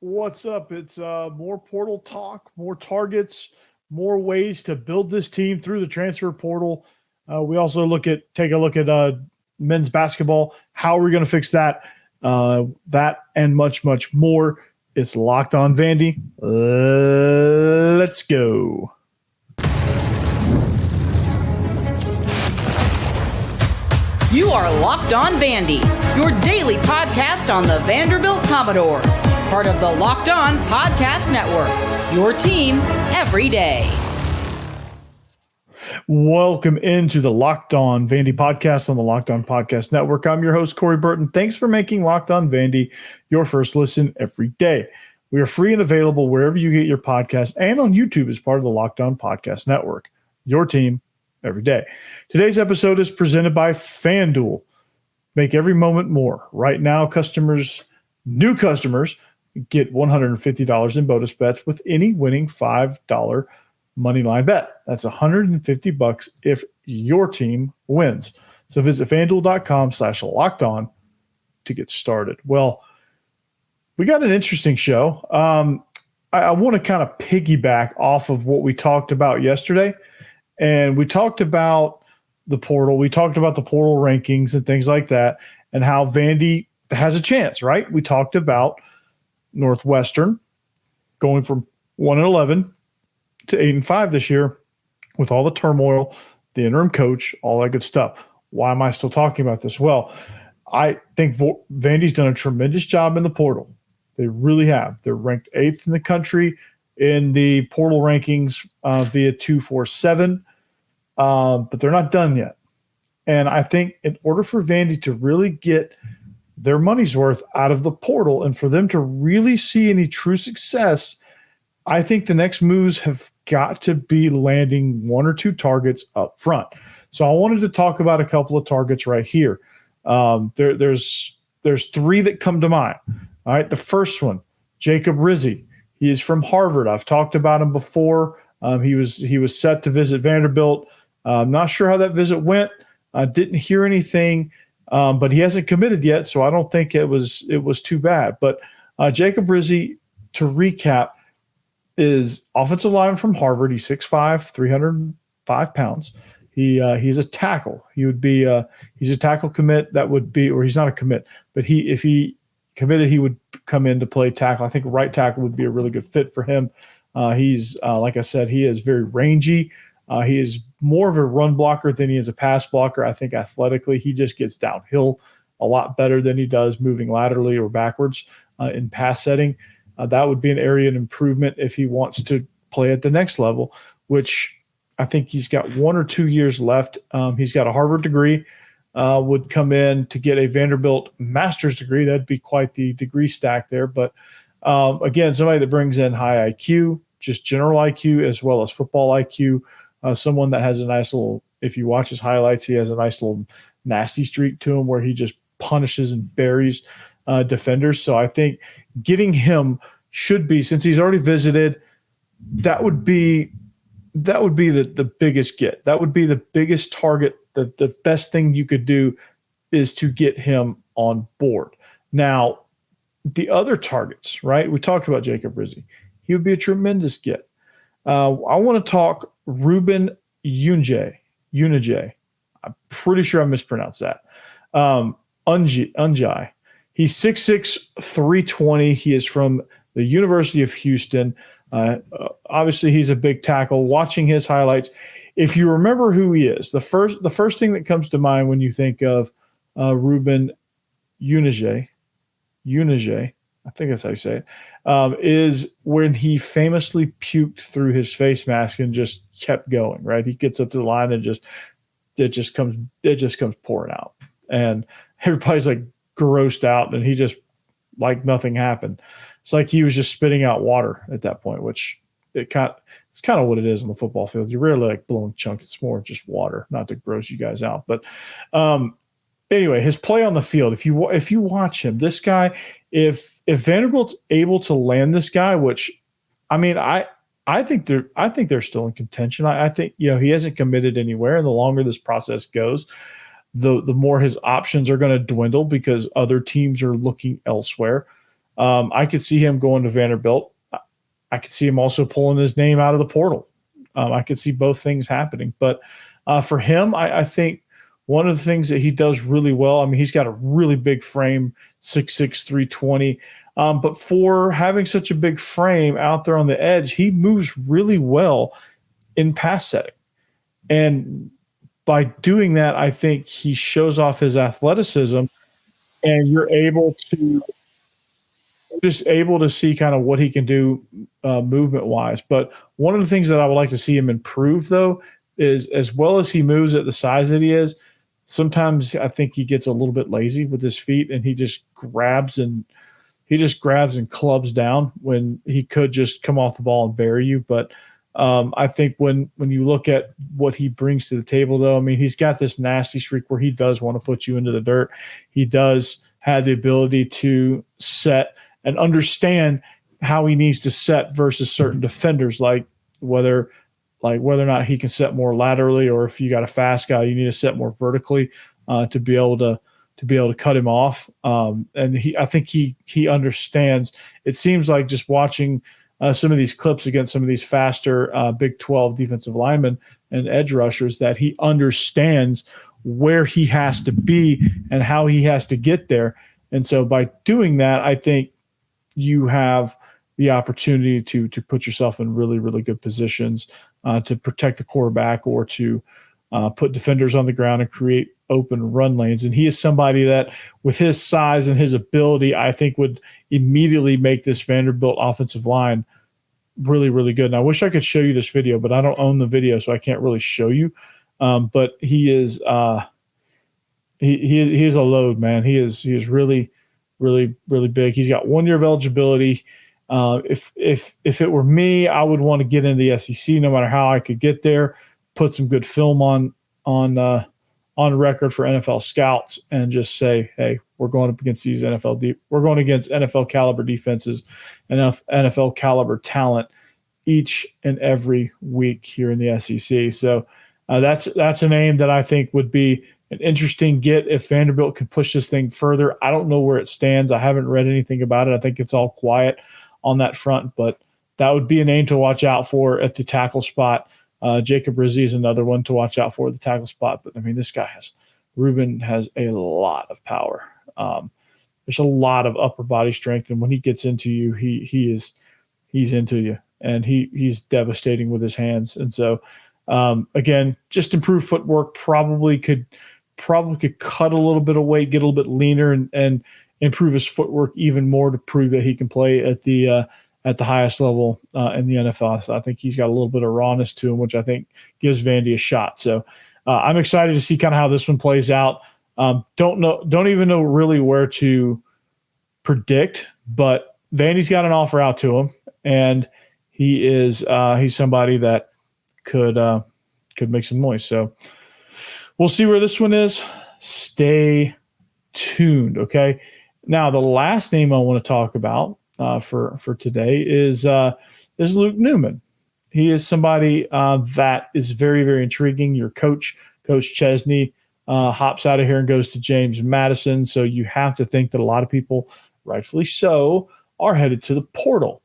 What's up? It's more portal talk, more targets, more ways to build this team through the transfer portal. We also take a look at men's basketball. How are we going to fix that? That and much, much more. It's Locked On Vandy. Let's go. You are Locked On Vandy, your daily podcast on the Vanderbilt Commodores, part of the Locked On Podcast Network, your team every day. Welcome into the Locked On Vandy podcast on the Locked On Podcast Network. I'm your host, Corey Burton. Thanks for making Locked On Vandy your first listen every day. We are free and available wherever you get your podcast and on YouTube as part of the Locked On Podcast Network, your team every day. Today's episode is presented by FanDuel. Make every moment more. Right now, new customers, get $150 in bonus bets with any winning $5 moneyline bet. That's $150 if your team wins. So visit FanDuel.com/lockedon to get started. Well, we got an interesting show. I want to kind of piggyback off of what we talked about yesterday. And we talked about the portal. We talked about the portal rankings and things like that and how Vandy has a chance, right? We talked about Northwestern going from 1-11 to 8-5 this year with all the turmoil, the interim coach, all that good stuff. Why am I still talking about this? Well, I think Vandy's done a tremendous job in the portal. They really have. They're ranked 8th in the country in the portal rankings via 247. But they're not done yet. And I think in order for Vandy to really get their money's worth out of the portal and for them to really see any true success, I think the next moves have got to be landing one or two targets up front. So I wanted to talk about a couple of targets right here. There's three that come to mind. All right, the first one, Jacob Rizzy. He is from Harvard. I've talked about him before. He was set to visit Vanderbilt. I'm not sure how that visit went. I didn't hear anything, but he hasn't committed yet, so I don't think it was too bad. But Jacob Rizzy, to recap, is offensive lineman from Harvard. He's 6'5", 305 pounds. He's a tackle. He's a tackle commit. That would be, or he's not a commit, but if he committed, he would come in to play tackle. I think right tackle would be a really good fit for him. He's like I said, he is very rangy. He is more of a run blocker than he is a pass blocker. I think athletically, he just gets downhill a lot better than he does moving laterally or backwards in pass setting. That would be an area of improvement if he wants to play at the next level, which I think he's got 1 or 2 years left. He's got a Harvard degree, would come in to get a Vanderbilt master's degree. That'd be quite the degree stack there. But again, somebody that brings in high IQ, just general IQ as well as football IQ. Someone that has a nice little, if you watch his highlights, he has a nice little nasty streak to him where he just punishes and buries defenders. So I think getting him should be, since he's already visited, that would be the biggest get. That would be the biggest target. The best thing you could do is to get him on board. Now, the other targets, right? We talked about Jacob Rizzy. He would be a tremendous get. I want to talk Reuben Unije. I'm pretty sure I mispronounced that. Unije. He's 6'6", 320. He is from the University of Houston. Obviously, he's a big tackle. Watching his highlights, if you remember who he is, the first thing that comes to mind when you think of Reuben Unije, I think that's how you say it, is when he famously puked through his face mask and just kept going, right? He gets up to the line and it just comes pouring out. And everybody's like grossed out, and he just, like nothing happened. It's like he was just spitting out water at that point, which it's kind of what it is on the football field. You're rarely like blowing chunks. It's more just water, not to gross you guys out. But anyway, his play on the field, if you watch him, this guy, if Vanderbilt's able to land this guy, which, I mean, I think they're still in contention. I think, he hasn't committed anywhere, and the longer this process goes, the more his options are going to dwindle because other teams are looking elsewhere. I could see him going to Vanderbilt. I could see him also pulling his name out of the portal. I could see both things happening. But for him, I think one of the things that he does really well, I mean, he's got a really big frame, 6'6", 320. But for having such a big frame out there on the edge, he moves really well in pass setting. And by doing that, I think he shows off his athleticism, and you're able to see kind of what he can do movement wise. But one of the things that I would like to see him improve, though, is as well as he moves at the size that he is, sometimes I think he gets a little bit lazy with his feet, and he just grabs and clubs down when he could just come off the ball and bury you. But I think when you look at what he brings to the table, though, I mean, he's got this nasty streak where he does want to put you into the dirt. He does have the ability to set and understand how he needs to set versus certain defenders, like whether or not he can set more laterally, or if you got a fast guy, you need to set more vertically to be able to cut him off. And I think he understands. It seems like just watching some of these clips against some of these faster Big 12 defensive linemen and edge rushers, that he understands where he has to be and how he has to get there. And so by doing that, I think you have the opportunity to put yourself in really, really good positions to protect the quarterback, or to put defenders on the ground and create open run lanes. And he is somebody that, with his size and his ability, I think would immediately make this Vanderbilt offensive line really, really good. And I wish I could show you this video, but I don't own the video, so I can't really show you. But he is he is a load, man. He is really, really, really big. He's got 1 year of eligibility. If it were me, I would want to get into the SEC no matter how I could get there, put some good film on record for NFL scouts, and just say, hey, we're going up against these we're going against NFL caliber defenses and NFL caliber talent each and every week here in the SEC. So that's a name that I think would be an interesting get if Vanderbilt can push this thing further. I don't know where it stands. I haven't read anything about it. I think it's all quiet on that front, but that would be a name to watch out for at the tackle spot. Jacob Rizzy is another one to watch out for at the tackle spot. But I mean, Reuben has a lot of power. There's a lot of upper body strength, and when he gets into you, he's into you, and he's devastating with his hands. And so again, just improve footwork, probably could cut a little bit of weight, get a little bit leaner, and improve his footwork even more to prove that he can play at the highest level in the NFL. So I think he's got a little bit of rawness to him, which I think gives Vandy a shot. So I'm excited to see kind of how this one plays out. Don't even know really where to predict, but Vandy's got an offer out to him, and he's somebody that could make some noise. So we'll see where this one is. Stay tuned. Okay. Now, the last name I want to talk about for today is Luke Newman. He is somebody that is very, very intriguing. Your Coach Chesney, hops out of here and goes to James Madison. So you have to think that a lot of people, rightfully so, are headed to the portal.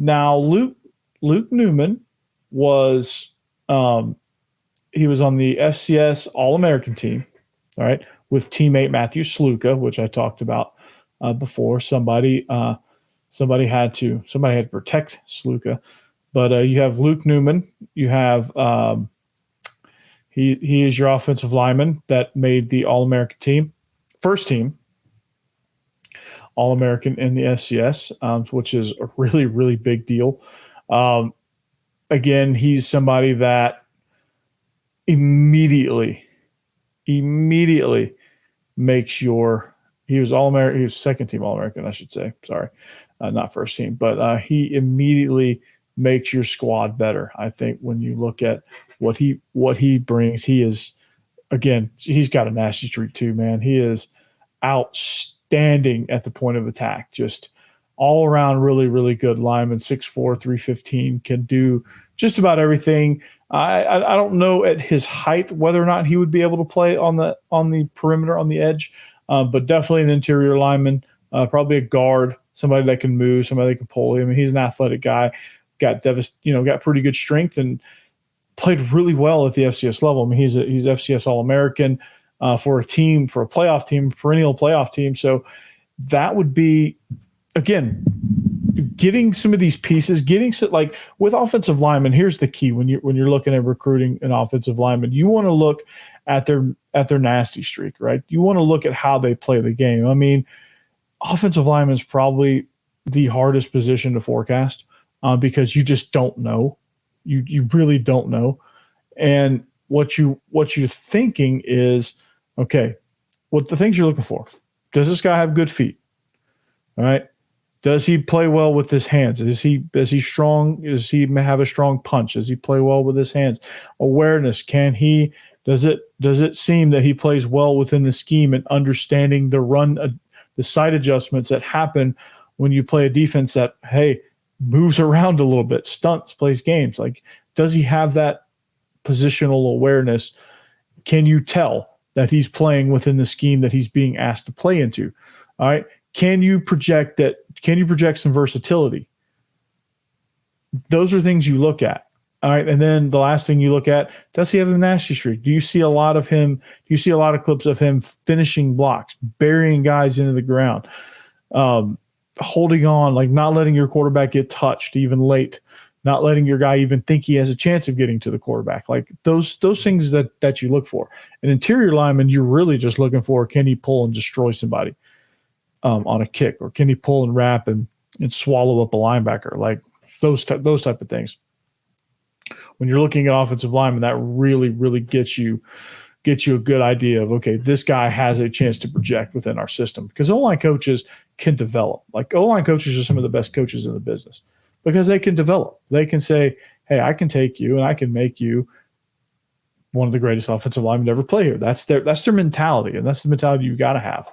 Now, Luke Newman was he was on the FCS All-American team, all right, with teammate Matthew Sluka, which I talked about before. Somebody had to protect Sluka. But you have Luke Newman. You have he is your offensive lineman that made the All-American team, first team All-American in the FCS, which is a really, really big deal. Again, he's somebody that immediately makes your – he was All-American. He was second team All-American, I should say. Sorry, not first team. But he immediately makes your squad better. I think when you look at what he brings, he is – again, he's got a nasty streak too, man. He is outstanding at the point of attack. Just all around really, really good lineman, 6'4", 315, can do just about everything. I don't know at his height whether or not he would be able to play on the perimeter, on the edge, but definitely an interior lineman, probably a guard, somebody that can move, somebody that can pull. I mean, he's an athletic guy, got pretty good strength and played really well at the FCS level. I mean, he's FCS All-American for a playoff team, perennial playoff team. So that would be, again, getting some of these pieces, like with offensive linemen. Here's the key when you're looking at recruiting an offensive lineman, you want to look at their nasty streak, right? You want to look at how they play the game. I mean, offensive lineman is probably the hardest position to forecast because you just don't know. You really don't know. And what you're thinking is, okay, what the things you're looking for. Does this guy have good feet? All right. Does he play well with his hands? Is he strong? Does he have a strong punch? Does he play well with his hands? Awareness. Does it seem that he plays well within the scheme and understanding the side adjustments that happen when you play a defense that, hey, moves around a little bit, stunts, plays games? Like, does he have that positional awareness? Can you tell that he's playing within the scheme that he's being asked to play into? All right. Can you project some versatility? Those are things you look at. All right. And then the last thing you look at, does he have a nasty streak? Do you see a lot of clips of him finishing blocks, burying guys into the ground, holding on, like not letting your quarterback get touched even late, not letting your guy even think he has a chance of getting to the quarterback? Like those things that you look for. An interior lineman, you're really just looking for, can he pull and destroy somebody on a kick, or can he pull and wrap and swallow up a linebacker? Like those type of things. When you're looking at offensive linemen, that really, really gets you a good idea of, okay, this guy has a chance to project within our system, because O-line coaches can develop. Like O-line coaches are some of the best coaches in the business because they can develop. They can say, hey, I can take you and I can make you one of the greatest offensive linemen to ever play here. That's their mentality, and that's the mentality you got to have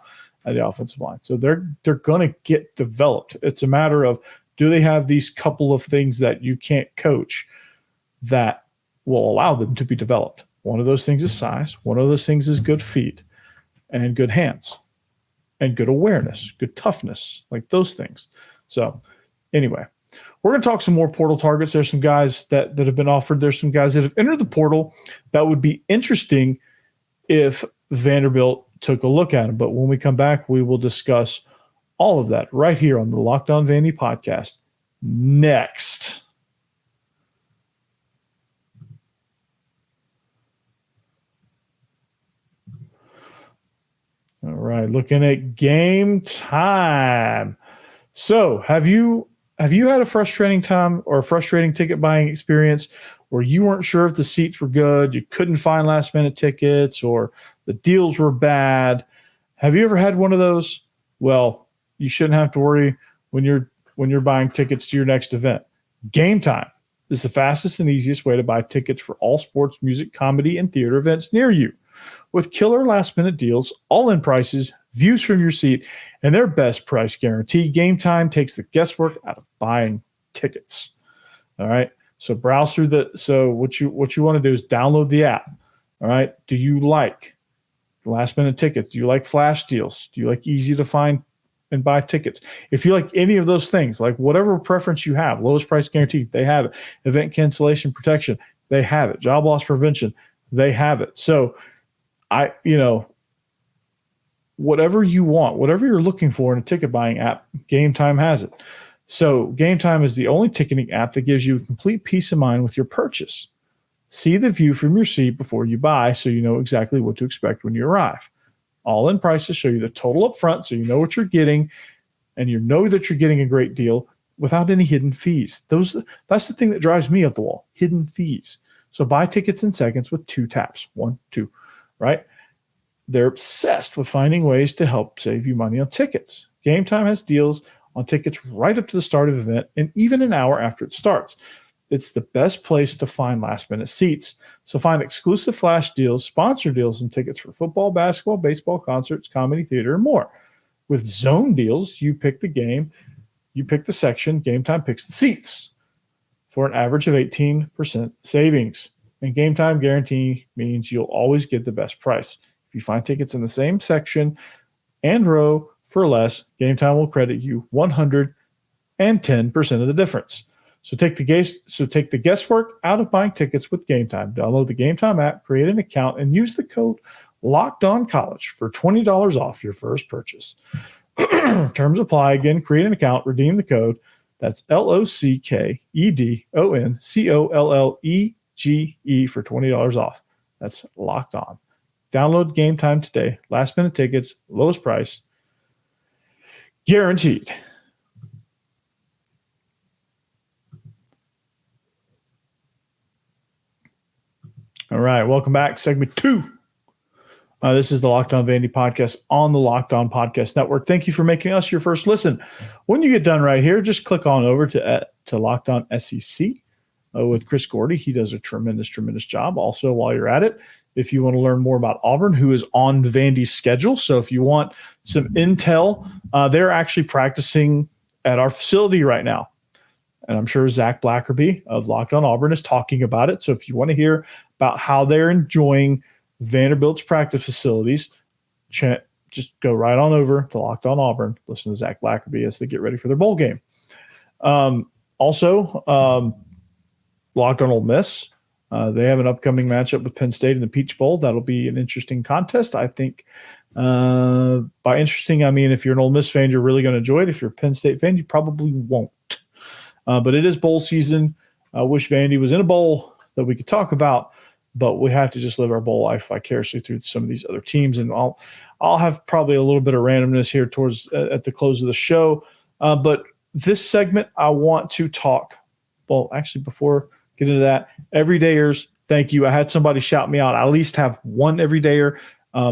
at the offensive line. So they're going to get developed. It's a matter of, do they have these couple of things that you can't coach that will allow them to be developed? One of those things is size. One of those things is good feet and good hands and good awareness, good toughness, like those things. So anyway, we're going to talk some more portal targets. There's some guys that have been offered. There's some guys that have entered the portal that would be interesting if Vanderbilt took a look at them. But when we come back, we will discuss all of that right here on the Locked On Vandy podcast next. All right, looking at game time. So have you had a frustrating time or a frustrating ticket buying experience where you weren't sure if the seats were good, you couldn't find last minute tickets, or the deals were bad? Have you ever had one of those? Well, you shouldn't have to worry when you're buying tickets to your next event. Gametime is the fastest and easiest way to buy tickets for all sports, music, comedy, and theater events near you. With killer last-minute deals, all-in prices, views from your seat, and their best price guarantee, Gametime takes the guesswork out of buying tickets. All right, so browse through what you want to do is download the app. All right, do you like last-minute tickets? Do you like flash deals? Do you like easy to find and buy tickets? If you like any of those things, like whatever preference you have, lowest price guarantee, they have it. Event cancellation protection, they have it. Job loss prevention, they have it. So whatever you want, whatever you're looking for in a ticket buying app, Gametime has it. So Gametime is the only ticketing app that gives you complete peace of mind with your purchase. See the view from your seat before you buy, so you know exactly what to expect when you arrive. All-in prices show you the total up front, so you know what you're getting, and you know that you're getting a great deal without any hidden fees. That's the thing that drives me up the wall, hidden fees. So buy tickets in seconds with 2 taps. 1, 2. Right? They're obsessed with finding ways to help save you money on tickets. Gametime has deals on tickets right up to the start of the event and even an hour after it starts. It's the best place to find last-minute seats. So find exclusive flash deals, sponsor deals, and tickets for football, basketball, baseball, concerts, comedy, theater, and more. With zone deals, you pick the game, you pick the section, Gametime picks the seats for an average of 18% savings. And Gametime guarantee means you'll always get the best price. If you find tickets in the same section and row for less, Gametime will credit you 110% of the difference. So take the guesswork out of buying tickets with Gametime. Download the Gametime app, create an account, and use the code LOCKEDONCollege for $20 off your first purchase. Terms apply. Again, create an account, redeem the code. That's LOCKEDONCOLLEGE for $20 off. That's Locked On. Download Gametime today. Last minute tickets, lowest price, guaranteed. All right, welcome back. Segment 2. This is the Locked On Vandy podcast on the Locked On Podcast Network. Thank you for making us your first listen. When you get done right here, just click on over to Locked On SEC with Chris Gordy. He does a tremendous job. Also, while you're at it, if you want to learn more about Auburn, who is on Vandy's schedule. So if you want some intel, they're actually practicing at our facility right now. And I'm sure Zach Blackerby of Locked On Auburn is talking about it. So if you want to hear about how they're enjoying Vanderbilt's practice facilities, just go right on over to Locked On Auburn. Listen to Zach Blackerby as they get ready for their bowl game. Also, Locked On Ole Miss. They have an upcoming matchup with Penn State in the Peach Bowl. That'll be an interesting contest. I think by interesting, I mean if you're an Ole Miss fan, you're really going to enjoy it. If you're a Penn State fan, you probably won't. But it is bowl season. I wish Vandy was in a bowl that we could talk about, but we have to just live our bowl life vicariously through some of these other teams. And I'll have probably a little bit of randomness here towards at the close of the show. But this segment, I want to talk. Well, actually, before get into that, everydayers, thank you. I had somebody shout me out. I at least have one everydayer,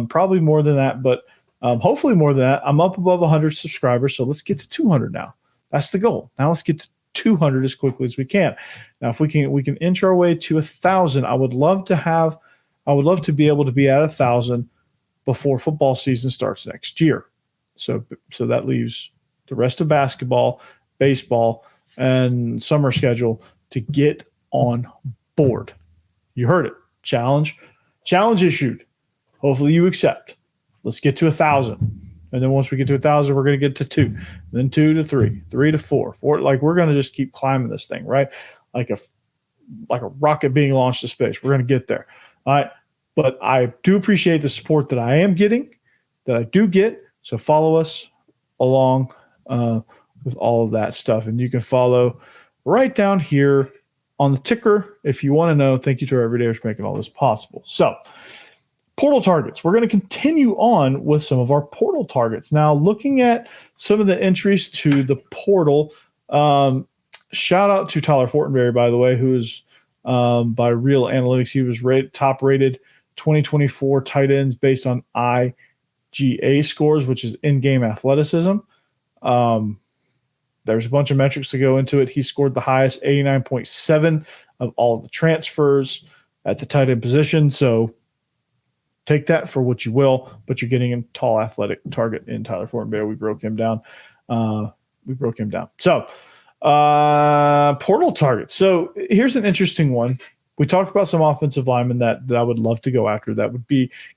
probably more than that, but hopefully more than that. I'm up above 100 subscribers, so let's get to 200 now. That's the goal. Now let's get to 200 as quickly as we can. Now, if we can inch our way to 1,000, I would love to be able to be at 1,000 before football season starts next year. So that leaves the rest of basketball, baseball, and summer schedule to get on board. You heard it. Challenge issued. Hopefully you accept. Let's get to 1,000. And then once we get to 1,000, we're going to get to 2, then 2 to 3, 3 to 4, 4. Like we're going to just keep climbing this thing, right? Like a rocket being launched to space. We're going to get there. All right. But I do appreciate the support that I am getting, that I do get. So follow us along with all of that stuff. And you can follow right down here on the ticker if you want to know. Thank you to our everydayers for making all this possible. So portal targets. We're going to continue on with some of our portal targets. Now, looking at some of the entries to the portal, shout out to Tyler Fortenberry, by the way, who is by Real Analytics. He was top rated 2024 tight ends based on IGA scores, which is in-game athleticism. There's a bunch of metrics to go into it. He scored the highest, 89.7 of all of the transfers at the tight end position. So take that for what you will, but you're getting a tall athletic target in Tyler Fortenberry. We broke him down. So portal targets. So here's an interesting one. We talked about some offensive linemen that I would love to go after. That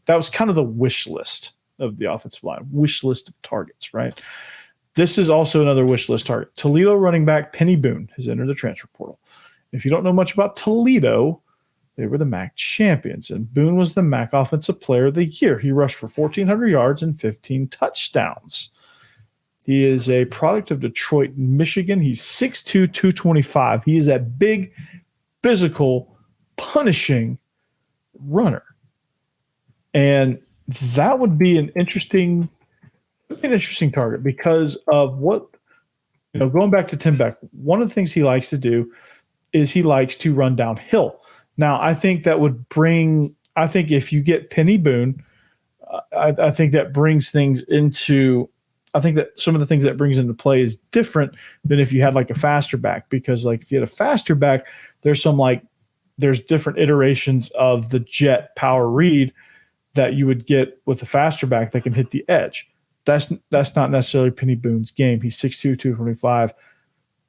was kind of the wish list of the offensive line, wish list of targets, right? This is also another wish list target. Toledo running back Peny Boone has entered the transfer portal. If you don't know much about Toledo, they were the MAC champions, and Boone was the MAC Offensive Player of the Year. He rushed for 1,400 yards and 15 touchdowns. He is a product of Detroit, Michigan. He's 6'2", 225. He is that big, physical, punishing runner. And that would be an interesting target because of what, going back to Tim Beck, one of the things he likes to do is he likes to run downhill. Now, I think that would bring – I think if you get Peny Boone, I think that brings things into – I think that some of the things that brings into play is different than if you had like a faster back, because like if you had a faster back, there's different iterations of the jet power read that you would get with a faster back that can hit the edge. That's not necessarily Peny Boone's game. He's 6'2", 225.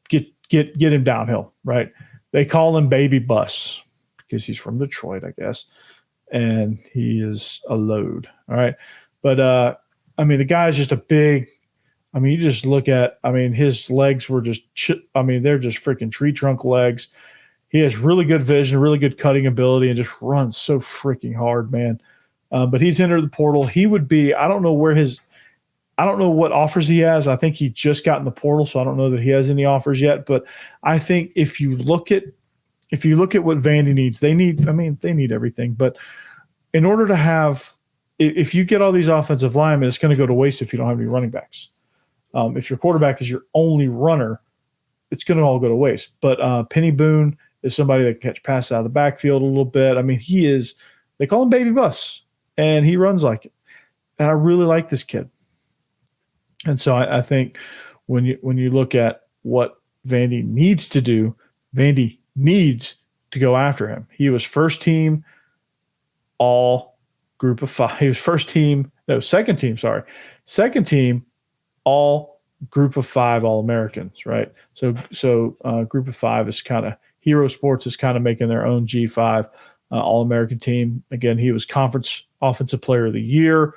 Get him downhill, right? They call him Baby Bus because he's from Detroit, I guess, and he is a load. All right. But, the guy is just a big, I mean, you just look at, I mean, his legs were just, they're just freaking tree trunk legs. He has really good vision, really good cutting ability, and just runs so freaking hard, man. But he's entered the portal. He would be, I don't know what offers he has. I think he just got in the portal, so I don't know that he has any offers yet. But I think if you look at what Vandy needs, they need everything. But in order to have, if you get all these offensive linemen, it's going to go to waste if you don't have any running backs. If your quarterback is your only runner, it's going to all go to waste. But Peny Boone is somebody that can catch passes out of the backfield a little bit. I mean, they call him Baby Bus, and he runs like it. And I really like this kid. And so I think when you look at what Vandy needs to do, Vandy needs to go after him. He was first team all group of five. He was second team all group of five All-Americans, right? So group of five is kind of Hero Sports is kind of making their own G5 All-American team. Again, he was conference offensive player of the year.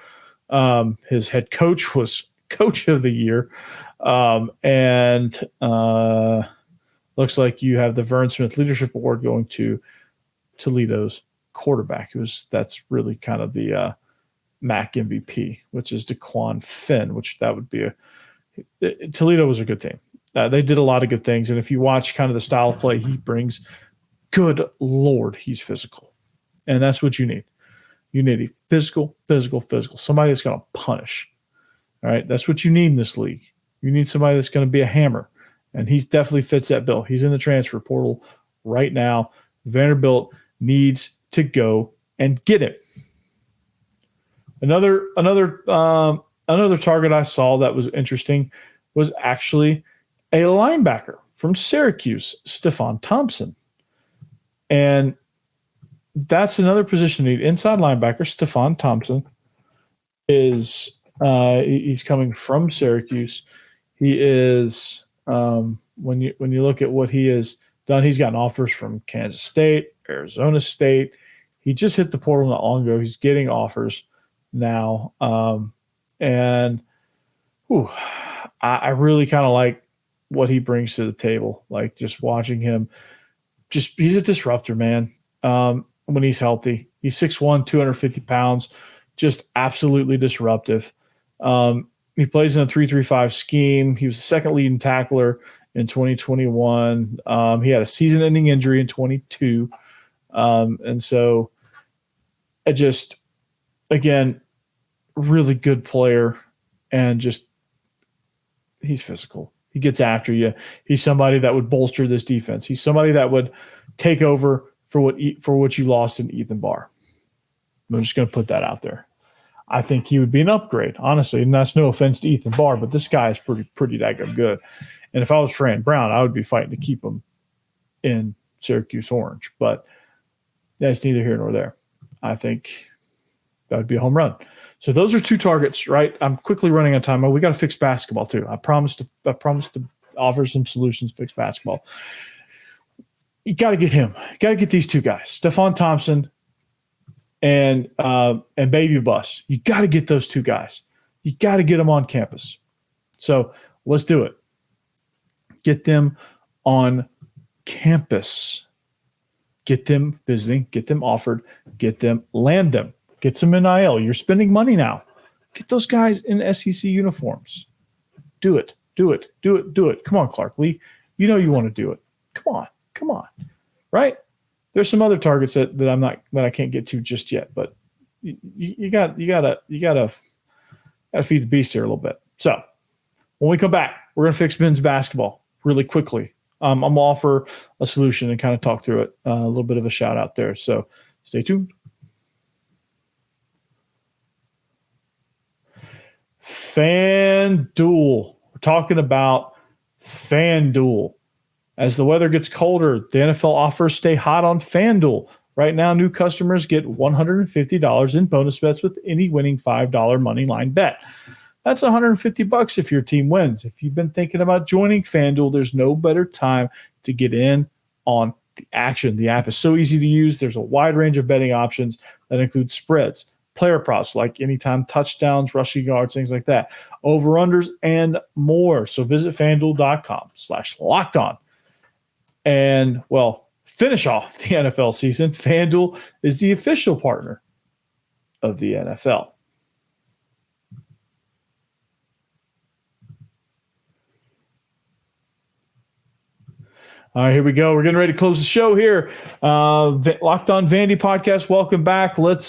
His head coach was coach of the year. And looks like you have the Vern Smith Leadership Award going to Toledo's quarterback. That's really kind of the MAC MVP, which is DeQuan Finn, which that would be Toledo was a good team. They did a lot of good things. And if you watch kind of the style of play he brings, good Lord, he's physical. And that's what you need. You need a physical, somebody that's going to punish. All right. That's what you need in this league. You need somebody that's going to be a hammer. And he definitely fits that bill. He's in the transfer portal right now. Vanderbilt needs to go and get him. Another target I saw that was interesting was actually a linebacker from Syracuse, Stephon Thompson. And that's another position need. Inside linebacker, Stephon Thompson is he's coming from Syracuse. He is when you look at what he has done, he's gotten offers from Kansas State, Arizona State. He just hit the portal not long ago. He's getting offers now. I really kind of like what he brings to the table. Like just watching him, he's a disruptor, man. When he's healthy, he's 6'1", 250 pounds, just absolutely disruptive. He plays in a 3-3-5 scheme. He was the second leading tackler in 2021. He had a season-ending injury in 22. And so again, really good player, and just he's physical. He gets after you. He's somebody that would bolster this defense. He's somebody that would take over for what you lost in Ethan Barr. I'm just going to put that out there. I think he would be an upgrade, honestly. And that's no offense to Ethan Barr, but this guy is pretty daggone good. And if I was Fran Brown, I would be fighting to keep him in Syracuse Orange. But that's neither here nor there. I think that would be a home run. So those are two targets, right? I'm quickly running out of time. We got to fix basketball too. I promised to offer some solutions to fix basketball. You got to get him. Got to get these two guys, Stephon Thompson and Baby Bus. You got to get those two guys. You got to get them on campus. So let's do it. Get them on campus. Get them visiting. Get them offered. Land them. Get some NIL. You're spending money now. Get those guys in SEC uniforms. Do it. Come on, Clark Lee. You know you want to do it. Come on. Right? There's some other targets that I can't get to just yet, but you gotta feed the beast here a little bit. So when we come back, we're gonna fix men's basketball really quickly. I'm gonna offer a solution and kind of talk through it. A little bit of a shout out there. So stay tuned. FanDuel. We're talking about FanDuel. As the weather gets colder, the NFL offers stay hot on FanDuel. Right now, new customers get $150 in bonus bets with any winning $5 moneyline bet. That's $150 if your team wins. If you've been thinking about joining FanDuel, there's no better time to get in on the action. The app is so easy to use. There's a wide range of betting options that include spreads, player props like anytime touchdowns, rushing yards, things like that, over-unders, and more. So visit FanDuel.com/lockedon. And, well, finish off the NFL season. FanDuel is the official partner of the NFL. All right, here we go. We're getting ready to close the show here. Locked On Vandy podcast. Welcome back. Let's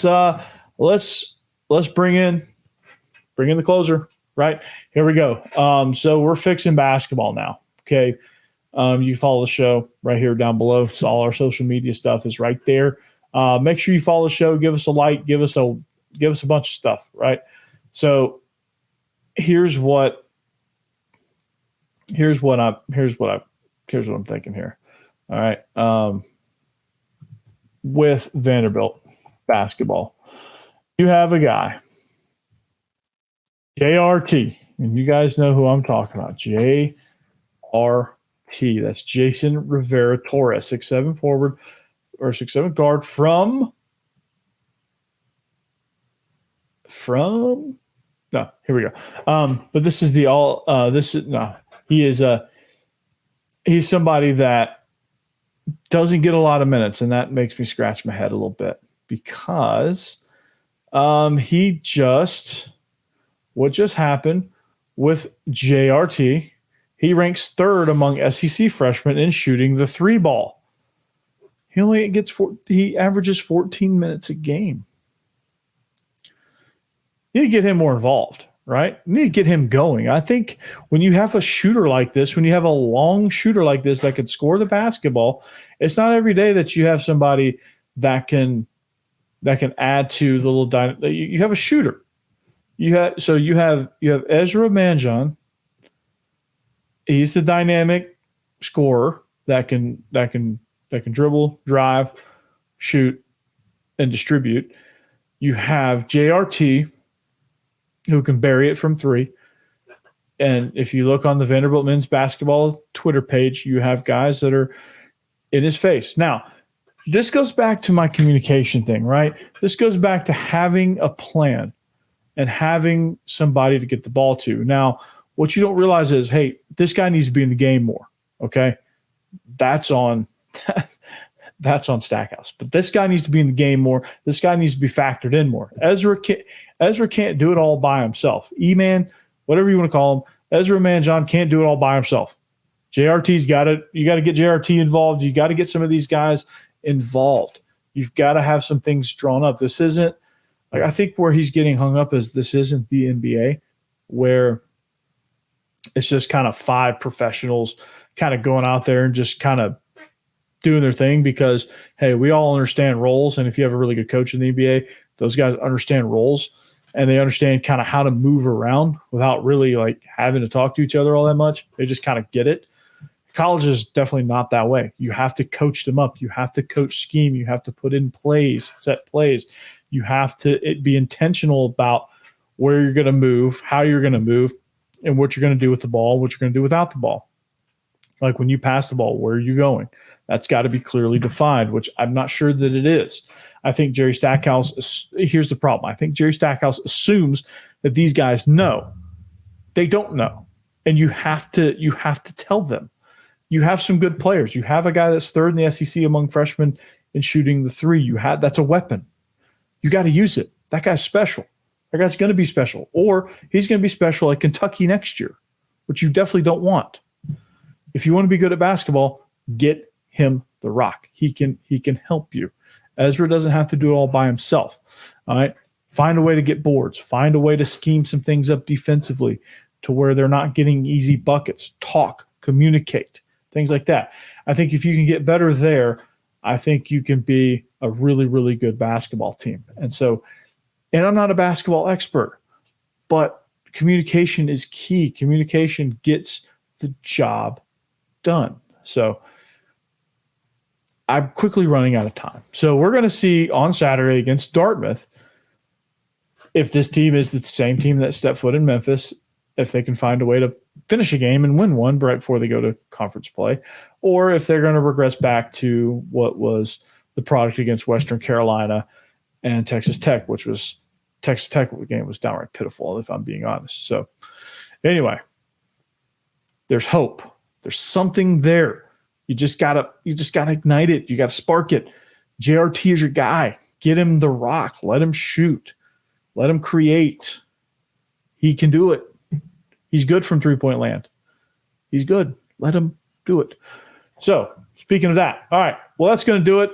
bring in the closer. Right, here we go. So we're fixing basketball now. Okay, you follow the show right here down below. So all our social media stuff is right there. Make sure you follow the show. Give us a like. Give us a bunch of stuff. Right. So here's what I'm thinking here. All right. With Vanderbilt basketball, you have a guy, JRT, and you guys know who I'm talking about. JRT. That's Jason Rivera Torres, 6'7" forward or 6'7" guard from no, here we go. But this is he's somebody that doesn't get a lot of minutes, and that makes me scratch my head a little bit because what just happened with JRT, he ranks third among SEC freshmen in shooting the three ball. He averages 14 minutes a game. You need to get him more involved, right? You need to get him going. I think when you have a shooter like this, when you have a long shooter like this that can score the basketball, it's not every day that you have somebody that can add to the little you have a shooter. You have Ezra Manjon. He's the dynamic scorer that can dribble, drive, shoot, and distribute. You have JRT, who can bury it from three. And if you look on the Vanderbilt men's basketball Twitter page, you have guys that are in his face. Now, this goes back to my communication thing, right? This goes back to having a plan and having somebody to get the ball to. Now, what you don't realize is, hey, this guy needs to be in the game more, okay? That's on Stackhouse. But this guy needs to be in the game more. This guy needs to be factored in more. Ezra can't do it all by himself. E-Man, whatever you want to call him, Ezra Manjon can't do it all by himself. JRT's got it. You got to get JRT involved. You got to get some of these guys involved. You've got to have some things drawn up. This isn't I think where he's getting hung up is this isn't the NBA where it's just kind of five professionals kind of going out there and just kind of doing their thing because, hey, we all understand roles. And if you have a really good coach in the NBA, those guys understand roles and they understand kind of how to move around without really having to talk to each other all that much. They just kind of get it. College is definitely not that way. You have to coach them up. You have to coach scheme. You have to put in plays, set plays. You have to be intentional about where you're going to move, how you're going to move, and what you're going to do with the ball, what you're going to do without the ball. Like when you pass the ball, where are you going? That's got to be clearly defined, which I'm not sure that it is. I think Jerry Stackhouse, here's the problem. I think Jerry Stackhouse assumes that these guys know. They don't know. And you have to tell them. You have some good players. You have a guy that's third in the SEC among freshmen in shooting the three. That's a weapon. You got to use it. That guy's special. That guy's going to be special. Or he's going to be special like Kentucky next year, which you definitely don't want. If you want to be good at basketball, get him the rock. He can help you. Ezra doesn't have to do it all by himself. All right. Find a way to get boards. Find a way to scheme some things up defensively to where they're not getting easy buckets. Talk, communicate, things like that. I think if you can get better there, I think you can be a really, really good basketball team. And I'm not a basketball expert, but communication is key. Communication gets the job done. So I'm quickly running out of time. So we're going to see on Saturday against Dartmouth if this team is the same team that stepped foot in Memphis, if they can find a way to finish a game and win one right before they go to conference play, or if they're going to regress back to what was the product against Western Carolina and Texas Tech, which was Texas Tech game was downright pitiful, if I'm being honest. So anyway, there's hope. There's something there. You just gotta ignite it. You gotta spark it. JRT is your guy. Get him the rock. Let him shoot. Let him create. He can do it. He's good from three-point land. He's good. Let him do it. So speaking of that, all right. Well, that's going to do it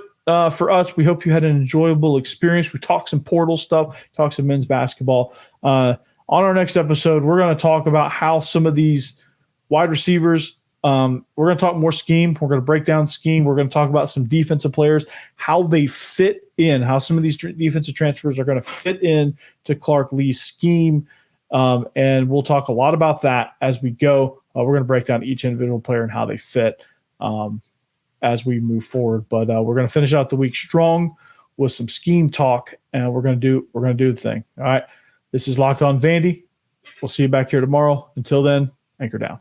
for us. We hope you had an enjoyable experience. We talked some portal stuff, talked some men's basketball. On our next episode, we're going to talk about how some of these wide receivers, we're going to talk more scheme. We're going to break down scheme. We're going to talk about some defensive players, how they fit in, how some of these defensive transfers are going to fit in to Clark Lea's scheme. And we'll talk a lot about that as we go. We're going to break down each individual player and how they fit as we move forward. But we're going to finish out the week strong with some scheme talk, and we're going to do the thing. All right. This is Locked On Vandy. We'll see you back here tomorrow. Until then, anchor down.